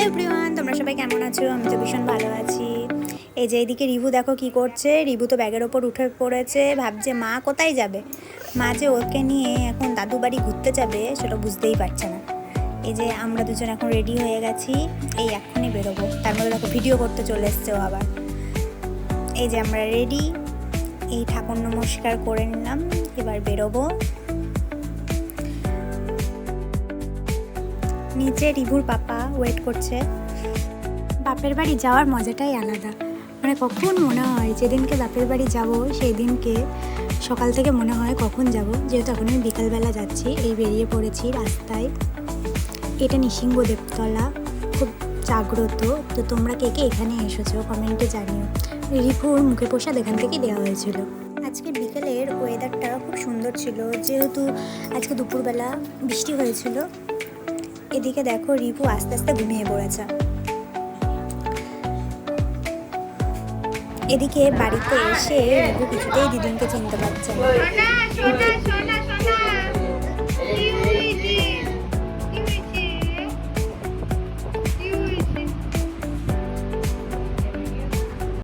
Hello everyone, তোমরা সবাই কেমন আছো? আমি তো ভীষণ ভালো আছি। এই যে এইদিকে রিভু দেখো কি করছে। রিভু তো ব্যাগের ওপর উঠে পড়েছে, ভাবছে মা কোথায় যাবে। মা যে ওকে নিয়ে এখন দাদু বাড়ি ঘুরতে যাবে সেটা বুঝতেই পারছে না। এই যে আমরা দুজন এখন রেডি হয়ে গেছি, এই এখনই বেরোবো। তার মধ্যে দেখো ভিডিও করতে চলে এসছে ও আবার। এই যে আমরা রেডি, এই ঠাকুর নমস্কার করে নিলাম, এবার বেরোবো। নিচে রিভুর পাপা ওয়েট করছে। বাপের বাড়ি যাওয়ার মজাটাই আলাদা। মানে কখন মনে হয় যেদিনকে বাপের বাড়ি যাব সেই দিনকে সকাল থেকে মনে হয় কখন যাব, যেহেতু এখন আমি বিকালবেলা যাচ্ছি। এই বেরিয়ে পড়েছি রাস্তায়। এটা নৃসিংহ দেবতলা, খুব জাগ্রত। তো তোমরা কে কে এখানে এসেছো কমেন্টে জানিও। রিপুর মুখে প্রসাদ এখান থেকেই দেওয়া হয়েছিল। আজকে বিকেলের ওয়েদারটা খুব সুন্দর ছিল, যেহেতু আজকে দুপুরবেলা বৃষ্টি হয়েছিল। এদিকে দেখো রিপু আস্তে আস্তে ঘুমিয়ে পড়েছে। এদিকে বাড়িতে এসে রিপু কিছুতেই দিদিনকে চিনতে পারছে না।